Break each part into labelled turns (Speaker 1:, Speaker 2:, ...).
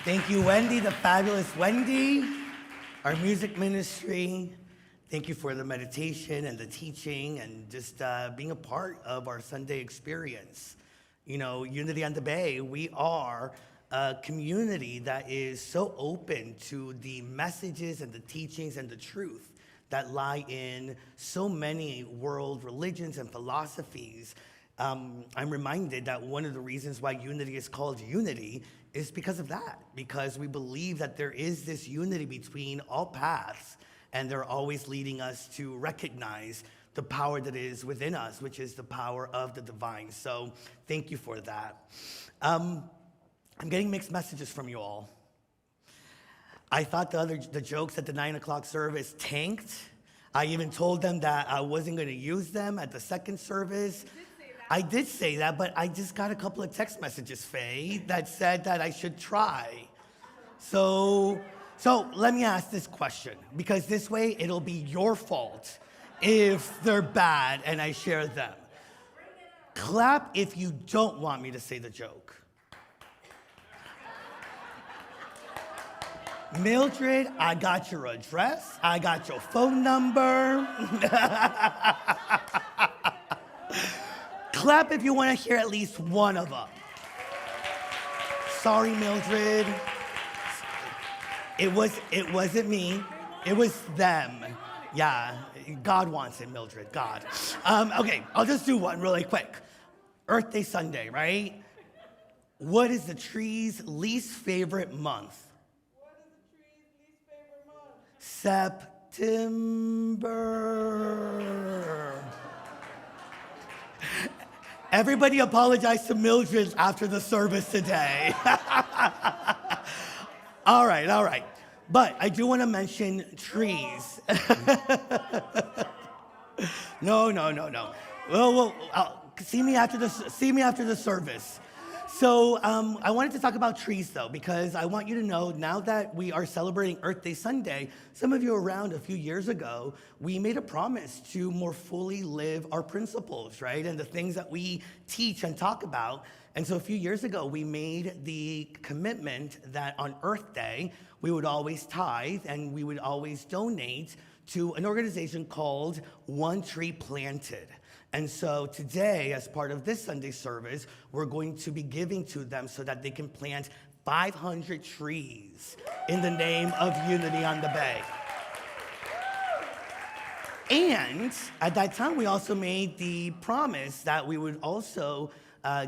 Speaker 1: Thank you, Wendy, the fabulous Wendy, our music ministry. Thank you for the meditation and the teaching and just being a part of our Sunday experience. You know, Unity on the Bay, we are a community that is so open to the messages and the teachings and the truth that lie in so many world religions and philosophies. I'm reminded that one of the reasons why Unity is called Unity is because of that, because we believe that there is this unity between all paths, and they're always leading us to recognize the power that is within us, which is the power of the divine. So thank you for that. I'm getting mixed messages from you all. I thought the jokes at the 9 o'clock service tanked. I even told them that I wasn't going to use them at the second service. I did say that, but I just got a couple of text messages, Faye, that said that I should try. So let me ask this question, because this way it'll be your fault if they're bad and I share them. Clap if you don't want me to say the joke. Mildred, I got your address. I got your phone number. Clap if you want to hear at least one of them. Sorry, Mildred. It wasn't me. It was them. Yeah, God wants it, Mildred, God. Okay, I'll just do one really quick. Earth Day Sunday, right? What is the tree's least favorite month?
Speaker 2: What is the tree's least favorite month?
Speaker 1: September. Everybody apologize to Mildred after the service today. All right. But I do want to mention trees. No. Well, see me after the service. So I wanted to talk about trees, though, because I want you to know now that we are celebrating Earth Day Sunday, some of you around a few years ago, we made a promise to more fully live our principles, right? And the things that we teach and talk about. And so a few years ago, we made the commitment that on Earth Day, we would always tithe and we would always donate to an organization called One Tree Planted. And so today, as part of this Sunday service, we're going to be giving to them so that they can plant 500 trees in the name of Unity on the Bay. And at that time, we also made the promise that we would also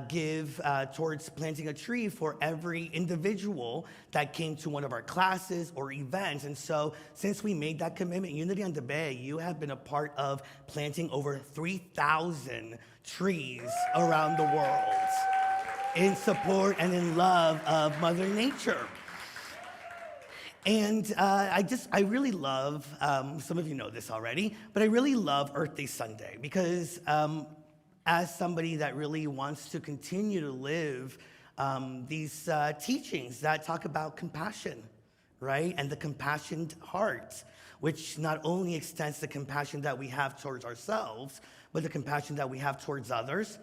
Speaker 1: give towards planting a tree for every individual that came to one of our classes or events. And so since we made that commitment, Unity on the Bay, you have been a part of planting over 3,000 trees around the world in support and in love of Mother Nature. And I really love, some of you know this already, but I really love Earth Day Sunday because as somebody that really wants to continue to live these teachings that talk about compassion, right? And the compassionate heart, which not only extends the compassion that we have towards ourselves, but the compassion that we have towards others,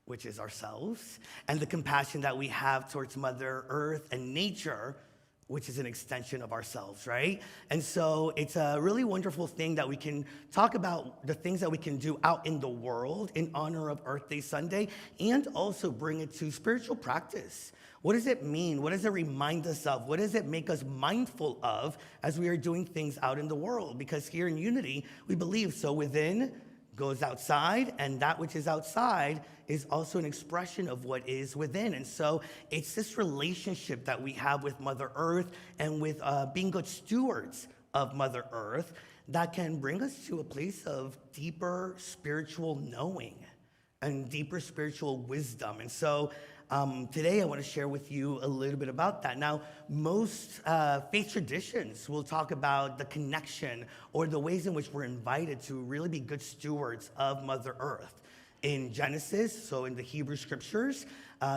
Speaker 1: which is ourselves, and the compassion that we have towards Mother Earth and nature, which is an extension of ourselves, right? And so it's a really wonderful thing that we can talk about the things that we can do out in the world in honor of Earth Day Sunday, and also bring it to spiritual practice. What does it mean? What does it remind us of? What does it make us mindful of as we are doing things out in the world? Because here in Unity, we believe so within goes outside, and that which is outside is also an expression of what is within. And so it's this relationship that we have with Mother Earth and with being good stewards of Mother Earth that can bring us to a place of deeper spiritual knowing and deeper spiritual wisdom. And so today I want to share with you a little bit about that. Now, most faith traditions will talk about the connection or the ways in which we're invited to really be good stewards of Mother Earth. In Genesis, so in the Hebrew scriptures,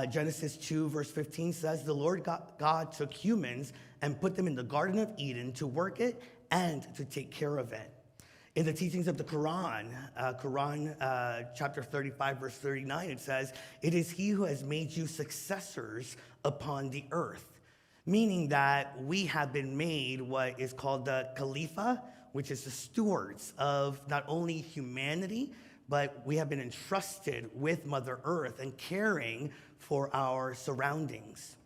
Speaker 1: Genesis 2 verse 15 says, the Lord God took humans and put them in the Garden of Eden to work it and to take care of it. In the teachings of the Quran, chapter 35, verse 39, it says, it is he who has made you successors upon the earth. meaning that we have been made what is called the Khalifa, which is the stewards of not only humanity, but we have been entrusted with Mother Earth and caring for our surroundings.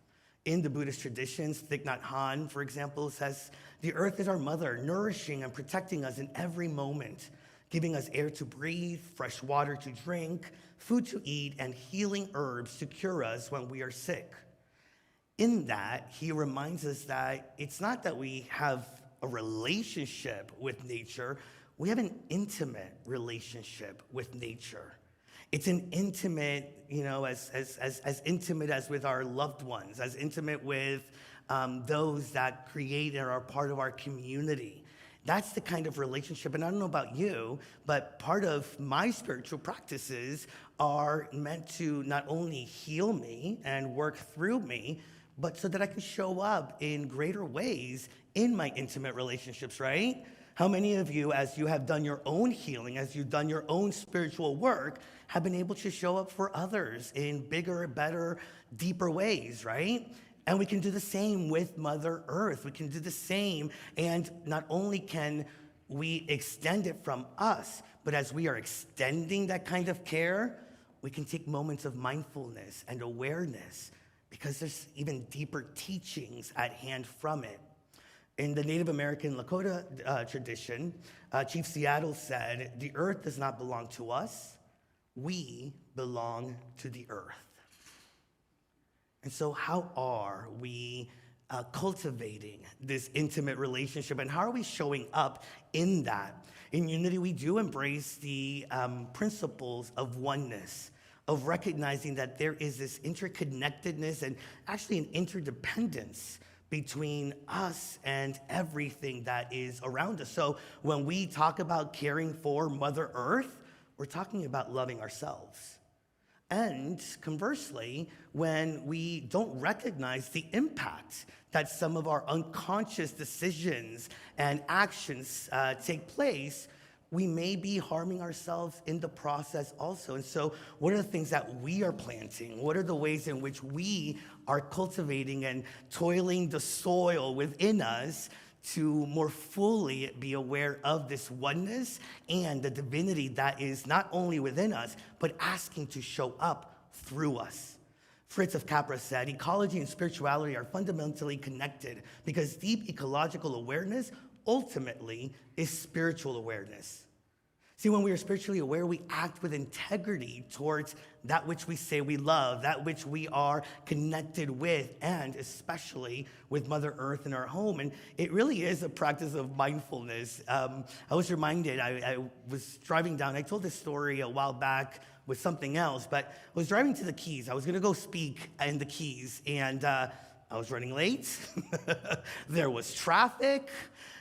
Speaker 1: In the Buddhist traditions, Thich Nhat Hanh, for example, says, "The earth is our mother, nourishing and protecting us in every moment, giving us air to breathe, fresh water to drink, food to eat, and healing herbs to cure us when we are sick." In that, he reminds us that it's not that we have a relationship with nature, we have an intimate relationship with nature. It's an intimate, as intimate as with our loved ones, as intimate with those that create and are part of our community. That's the kind of relationship, and I don't know about you, but part of my spiritual practices are meant to not only heal me and work through me, but so that I can show up in greater ways in my intimate relationships, right? How many of you, as you have done your own healing, as you've done your own spiritual work, have been able to show up for others in bigger, better, deeper ways, right? And we can do the same with Mother Earth. We can do the same, and not only can we extend it from us, but as we are extending that kind of care, we can take moments of mindfulness and awareness, because there's even deeper teachings at hand from it. In the Native American Lakota tradition, Chief Seattle said, "The earth does not belong to us, we belong to the earth." And so how are we cultivating this intimate relationship, and how are we showing up in that? In Unity, we do embrace the principles of oneness, of recognizing that there is this interconnectedness and actually an interdependence between us and everything that is around us. So when we talk about caring for Mother Earth, we're talking about loving ourselves. And conversely, when we don't recognize the impact that some of our unconscious decisions and actions take place, we may be harming ourselves in the process also. And so what are the things that we are planting? What are the ways in which we are cultivating and toiling the soil within us to more fully be aware of this oneness and the divinity that is not only within us, but asking to show up through us? Fritz of Capra said, "Ecology and spirituality are fundamentally connected because deep ecological awareness ultimately is spiritual awareness." See, when we are spiritually aware, we act with integrity towards that which we say we love, that which we are connected with, and especially with Mother Earth in our home. And it really is a practice of mindfulness. I was reminded, I was driving down, I told this story a while back with something else, but I was driving to the Keys. I was gonna go speak in the Keys, and I was running late. There was traffic.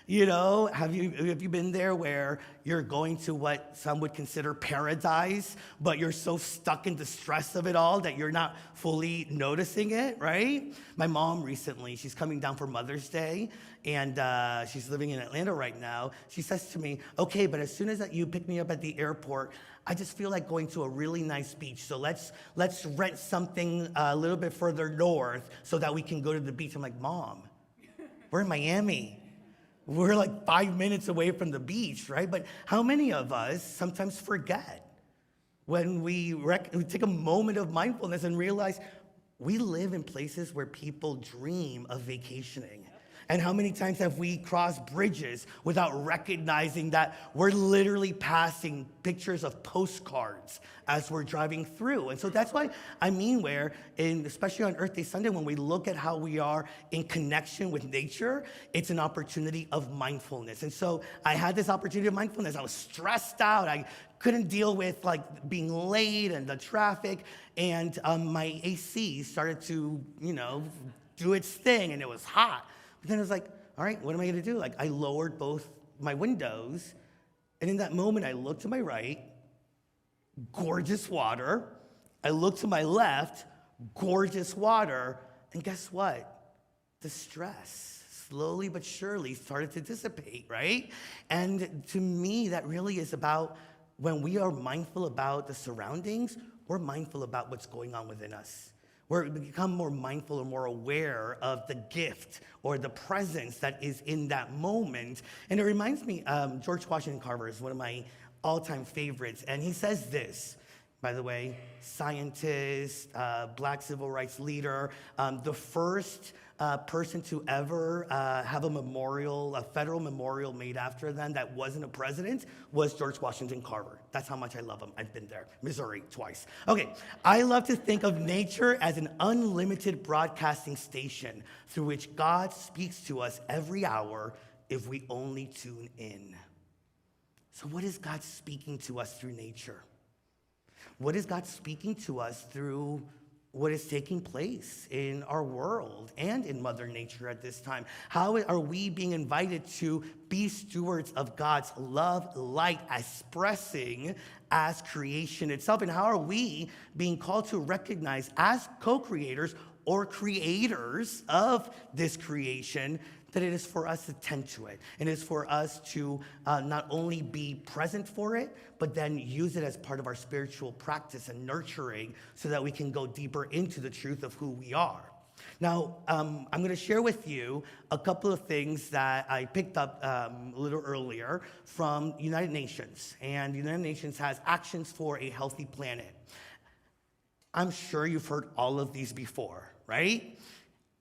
Speaker 1: Have you been there where you're going to what some would consider paradise, but you're so stuck in the stress of it all that you're not fully noticing it, right? My mom recently, she's coming down for Mother's Day, and she's living in Atlanta right now. She says to me, "Okay, but as soon as you pick me up at the airport, I just feel like going to a really nice beach. So let's rent something a little bit further north so that we can go to the beach." I'm like, "Mom, we're in Miami. We're like 5 minutes away from the beach," right? But how many of us sometimes forget when we take a moment of mindfulness and realize we live in places where people dream of vacationing? And how many times have we crossed bridges without recognizing that we're literally passing pictures of postcards as we're driving through? And so that's why especially on Earth Day Sunday, when we look at how we are in connection with nature, it's an opportunity of mindfulness. And so I had this opportunity of mindfulness. I was stressed out. I couldn't deal with being late and the traffic. And my AC started to, do its thing, and it was hot. But then I was like, all right, what am I gonna do? I lowered both my windows, and in that moment, I looked to my right, gorgeous water. I looked to my left, gorgeous water, and guess what? The stress slowly but surely started to dissipate, right? And to me, that really is about when we are mindful about the surroundings, we're mindful about what's going on within us. We become more mindful or more aware of the gift or the presence that is in that moment. And it reminds me, George Washington Carver is one of my all-time favorites. And he says this, by the way, scientist, black civil rights leader, the first person to ever have a federal memorial made after them that wasn't a president was George Washington Carver. That's how much I love him. I've been there, Missouri, twice. Okay, I love to think of nature as an unlimited broadcasting station through which God speaks to us every hour if we only tune in. So what is God speaking to us through nature? What is God speaking to us through what is taking place in our world and in Mother Nature at this time? How are we being invited to be stewards of God's love, light, expressing as creation itself? And how are we being called to recognize as co-creators or creators of this creation that it is for us to tend to it. It is for us to not only be present for it, but then use it as part of our spiritual practice and nurturing so that we can go deeper into the truth of who we are. Now, I'm going to share with you a couple of things that I picked up a little earlier from United Nations. And the United Nations has actions for a healthy planet. I'm sure you've heard all of these before, right?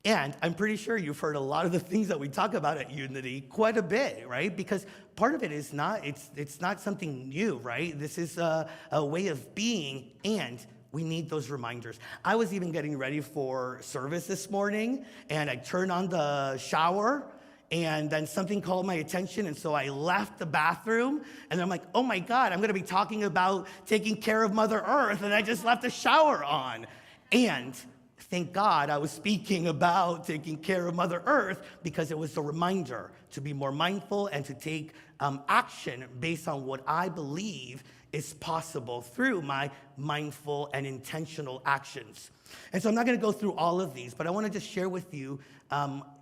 Speaker 1: And I'm pretty sure you've heard a lot of the things that we talk about at Unity quite a bit, right? Because part of it is it's not something new, right? This is a way of being, and we need those reminders. I was even getting ready for service this morning, and I turned on the shower, and then something called my attention, and so I left the bathroom, and I'm like, oh my God, I'm gonna be talking about taking care of Mother Earth, and I just left the shower on. And thank God I was speaking about taking care of Mother Earth because it was a reminder to be more mindful and to take action based on what I believe is possible through my mindful and intentional actions. And so I'm not going to go through all of these, but I want to just share with you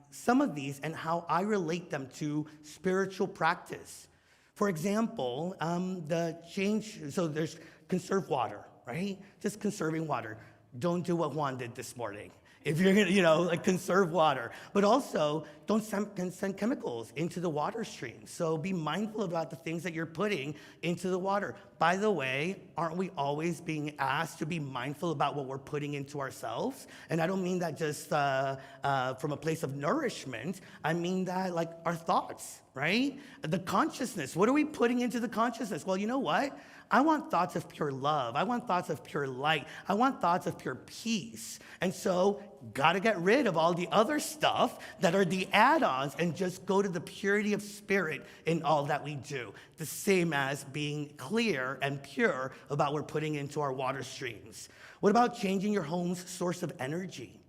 Speaker 1: some of these and how I relate them to spiritual practice. For example, so there's conserve water, right? Just conserving water. Don't do what Juan did this morning. If you're gonna, conserve water. But also, don't send chemicals into the water stream. So be mindful about the things that you're putting into the water. By the way, aren't we always being asked to be mindful about what we're putting into ourselves? And I don't mean that just from a place of nourishment. I mean that like our thoughts, right? The consciousness. What are we putting into the consciousness? Well, you know what? I want thoughts of pure love. I want thoughts of pure light. I want thoughts of pure peace. And so, gotta get rid of all the other stuff that are the add-ons and just go to the purity of spirit in all that we do. The same as being clear and pure about what we're putting into our water streams. What about changing your home's source of energy?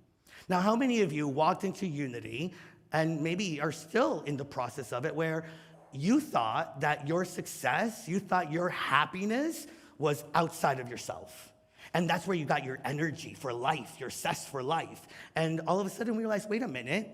Speaker 1: Now, how many of you walked into Unity and maybe are still in the process of it where you thought that your success, you thought your happiness was outside of yourself. And that's where you got your energy for life, your zest for life. And all of a sudden we realized, wait a minute,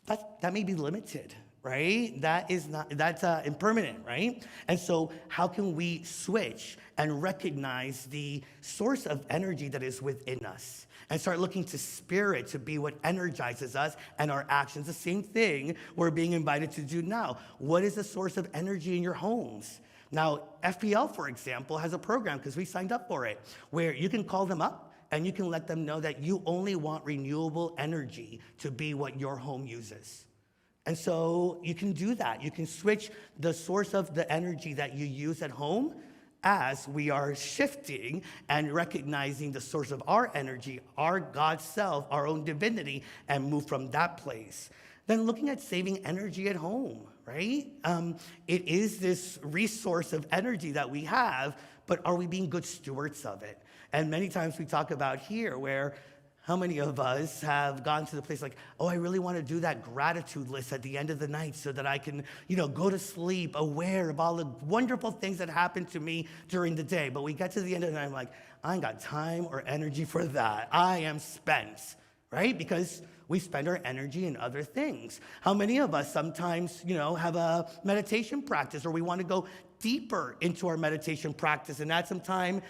Speaker 1: that may be limited, right? That's impermanent, right? And so how can we switch and recognize the source of energy that is within us? And start looking to spirit to be what energizes us and our actions. The same thing we're being invited to do now. What is the source of energy in your homes? Now, FPL, for example, has a program, because we signed up for it, where you can call them up and you can let them know that you only want renewable energy to be what your home uses. And so you can do that. You can switch the source of the energy that you use at home as we are shifting and recognizing the source of our energy, our God self, our own divinity, and move from that place. Then looking at saving energy at home, right? It is this resource of energy that we have, but are we being good stewards of it? And many times we talk about here where how many of us have gone to the place like, oh, I really want to do that gratitude list at the end of the night so that I can, go to sleep aware of all the wonderful things that happened to me during the day. But we get to the end of the night, I'm like, I ain't got time or energy for that. I am spent, right? Because we spend our energy in other things. How many of us sometimes, have a meditation practice or we want to go deeper into our meditation practice and add some time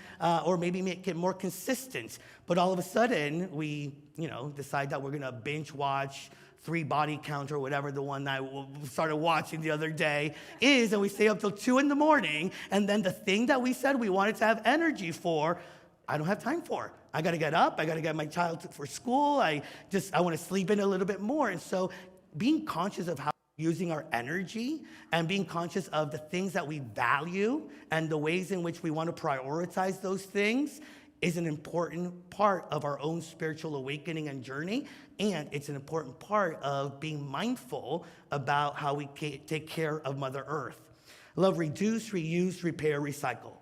Speaker 1: or maybe make it more consistent. But all of a sudden, we, decide that we're going to binge watch 3 Body Count or whatever the one that we started watching the other day is, and we stay up till 2 in the morning, and then the thing that we said we wanted to have energy for, I don't have time for. I got to get up. I got to get my child for school. I want to sleep in a little bit more. And so being conscious of how we're using our energy and being conscious of the things that we value and the ways in which we want to prioritize those things is an important part of our own spiritual awakening and journey. And it's an important part of being mindful about how we take care of Mother Earth. I love reduce, reuse, repair, recycle.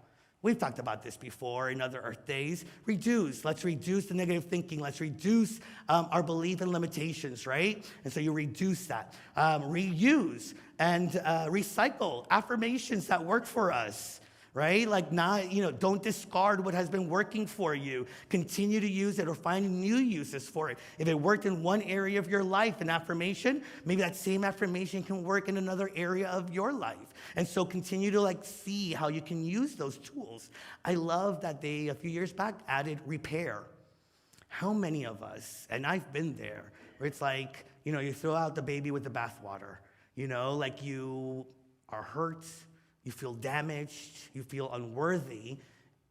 Speaker 1: We've talked about this before in other Earth Days. Reduce. Let's reduce the negative thinking. Let's reduce our belief in limitations, right? And so you reduce that. Reuse and recycle affirmations that work for us, right? Like don't discard what has been working for you. Continue to use it or find new uses for it. If it worked in one area of your life, an affirmation, maybe that same affirmation can work in another area of your life. And so continue to see how you can use those tools. I love that they, a few years back, added repair. How many of us, and I've been there, where it's you throw out the baby with the bathwater, you are hurt, you feel damaged, you feel unworthy,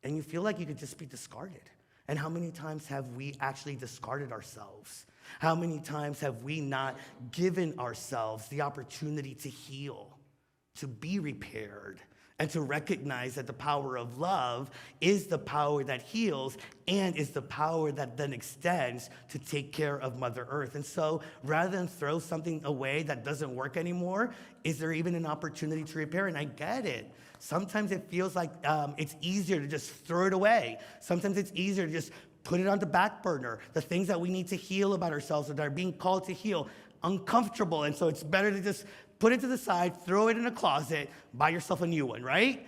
Speaker 1: and you feel like you could just be discarded. And how many times have we actually discarded ourselves? How many times have we not given ourselves the opportunity to heal, to be repaired, and to recognize that the power of love is the power that heals and is the power that then extends to take care of Mother Earth. And so rather than throw something away that doesn't work anymore, is there even an opportunity to repair? And I get it. Sometimes it feels like it's easier to just throw it away. Sometimes it's easier to just put it on the back burner. The things that we need to heal about ourselves or that are being called to heal, uncomfortable. And so it's better to just put it to the side, throw it in a closet, buy yourself a new one, right?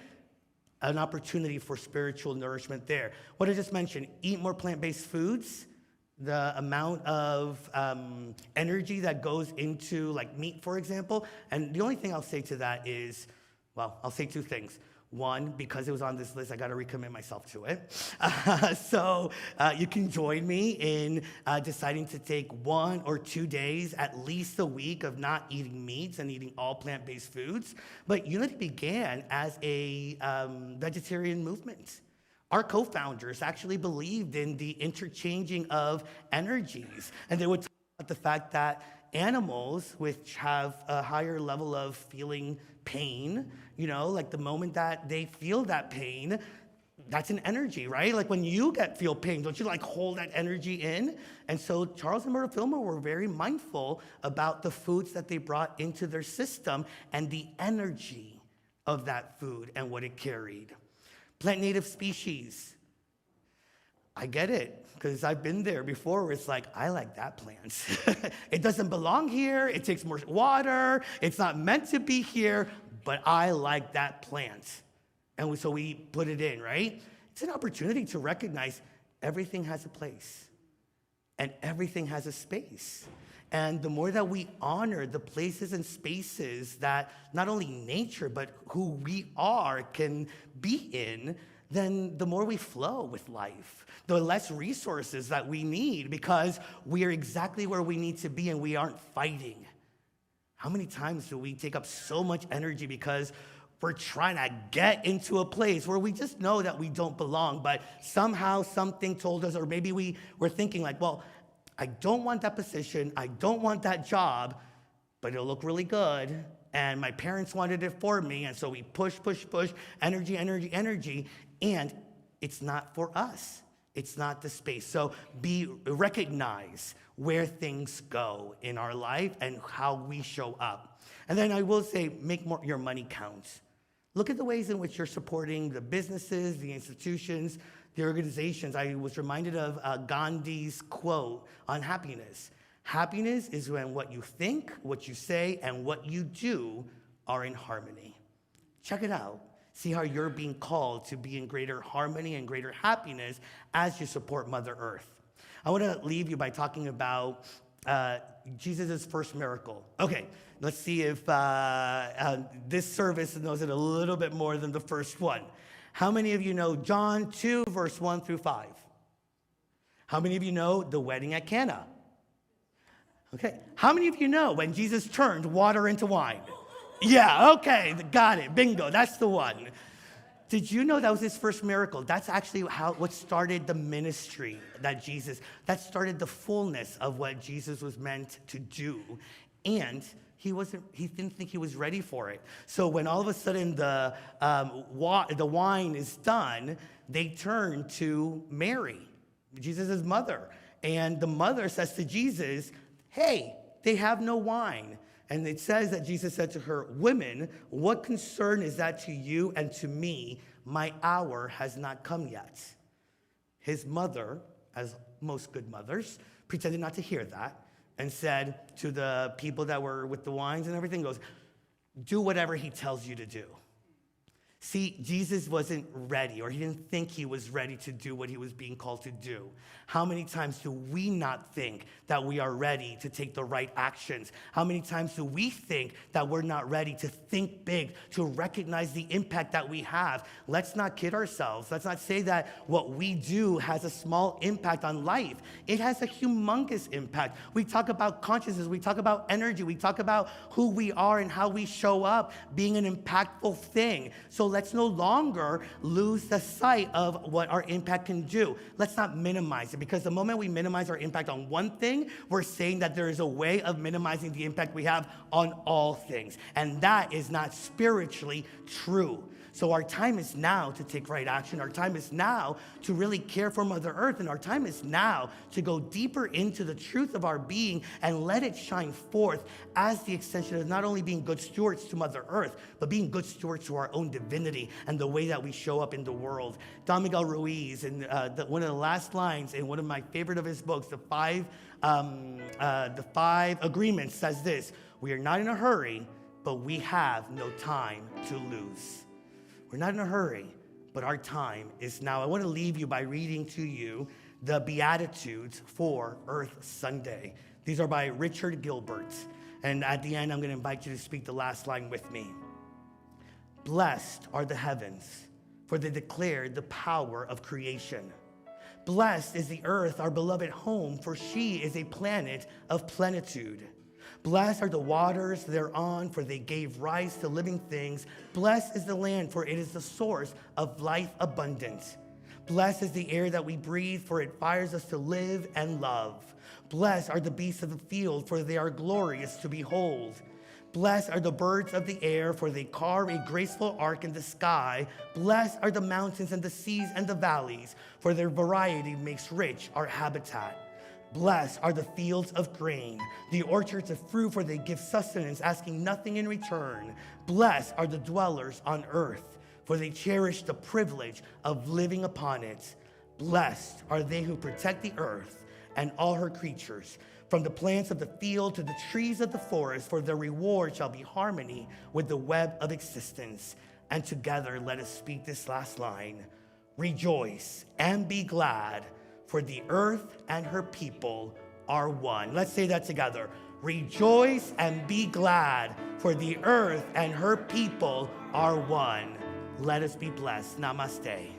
Speaker 1: An opportunity for spiritual nourishment there. What I just mentioned, eat more plant-based foods. The amount of energy that goes into meat, for example. And the only thing I'll say to that is, I'll say 2 things. One, because it was on this list, I got to recommit myself to it. So you can join me in deciding to take 1 or 2 days, at least a week, of not eating meats and eating all plant-based foods. But Unity began as a vegetarian movement. Our co-founders actually believed in the interchanging of energies. And they would talk about the fact that animals, which have a higher level of feeling pain, the moment that they feel that pain, that's an energy, right? When you feel pain, don't you hold that energy in? And so Charles and Myrtle Fillmore were very mindful about the foods that they brought into their system and the energy of that food and what it carried. Plant native species. I get it, because I've been there before where it's I like that plant. It doesn't belong here. It takes more water. It's not meant to be here, but I like that plant. And so we put it in, right? It's an opportunity to recognize everything has a place and everything has a space. And the more that we honor the places and spaces that not only nature, but who we are can be in, then the more we flow with life, the less resources that we need because we are exactly where we need to be and we aren't fighting. How many times do we take up so much energy because we're trying to get into a place where we just know that we don't belong, but somehow something told us, or maybe we were thinking I don't want that position, I don't want that job, but it'll look really good, and my parents wanted it for me, and so we push, energy, and it's not for us. It's not the space. So recognize where things go in our life and how we show up. And then I will say, make your money count. Look at the ways in which you're supporting the businesses, the institutions, the organizations. I was reminded of Gandhi's quote on happiness. Happiness is when what you think, what you say, and what you do are in harmony. Check it out. See how you're being called to be in greater harmony and greater happiness as you support Mother Earth. I want to leave you by talking about Jesus' first miracle. Okay, let's see if this service knows it a little bit more than the first one. How many of you know John 2, verse 1 through 5? How many of you know the wedding at Cana? Okay, how many of you know when Jesus turned water into wine? Yeah, okay, got it, bingo, that's the one. Did you know that was his first miracle? That's actually what started the ministry that started the fullness of what Jesus was meant to do. And he didn't think he was ready for it. So when all of a sudden the wine is done, they turn to Mary, Jesus' mother. And the mother says to Jesus, hey, they have no wine. And it says that Jesus said to her, women, what concern is that to you and to me? My hour has not come yet. His mother, as most good mothers, pretended not to hear that and said to the people that were with the wines and everything, goes, do whatever he tells you to do. See, Jesus wasn't ready, or he didn't think he was ready to do what he was being called to do. How many times do we not think that we are ready to take the right actions? How many times do we think that we're not ready to think big, to recognize the impact that we have? Let's not kid ourselves. Let's not say that what we do has a small impact on life. It has a humongous impact. We talk about consciousness. We talk about energy. We talk about who we are and how we show up being an impactful thing. So let's no longer lose the sight of what our impact can do. Let's not minimize it, because the moment we minimize our impact on one thing, we're saying that there is a way of minimizing the impact we have on all things. And that is not spiritually true. So our time is now to take right action. Our time is now to really care for Mother Earth. And our time is now to go deeper into the truth of our being and let it shine forth as the extension of not only being good stewards to Mother Earth, but being good stewards to our own divinity and the way that we show up in the world. Don Miguel Ruiz, in one of the last lines in one of my favorite of his books, The Five Agreements, says this: we are not in a hurry, but we have no time to lose. We're not in a hurry, but our time is now. I want to leave you by reading to you the Beatitudes for Earth Sunday. These are by Richard Gilbert. And at the end, I'm going to invite you to speak the last line with me. Blessed are the heavens, for they declare the power of creation. Blessed is the earth, our beloved home, for she is a planet of plenitude. Blessed are the waters thereon, for they gave rise to living things. Blessed is the land, for it is the source of life abundant. Blessed is the air that we breathe, for it fires us to live and love. Blessed are the beasts of the field, for they are glorious to behold. Blessed are the birds of the air, for they carve a graceful arc in the sky. Blessed are the mountains and the seas and the valleys, for their variety makes rich our habitat. Blessed are the fields of grain, the orchards of fruit, for they give sustenance, asking nothing in return. Blessed are the dwellers on earth, for they cherish the privilege of living upon it. Blessed are they who protect the earth and all her creatures, from the plants of the field to the trees of the forest, for their reward shall be harmony with the web of existence. And together let us speak this last line: rejoice and be glad, for the earth and her people are one. Let's say that together. Rejoice and be glad, for the earth and her people are one. Let us be blessed. Namaste.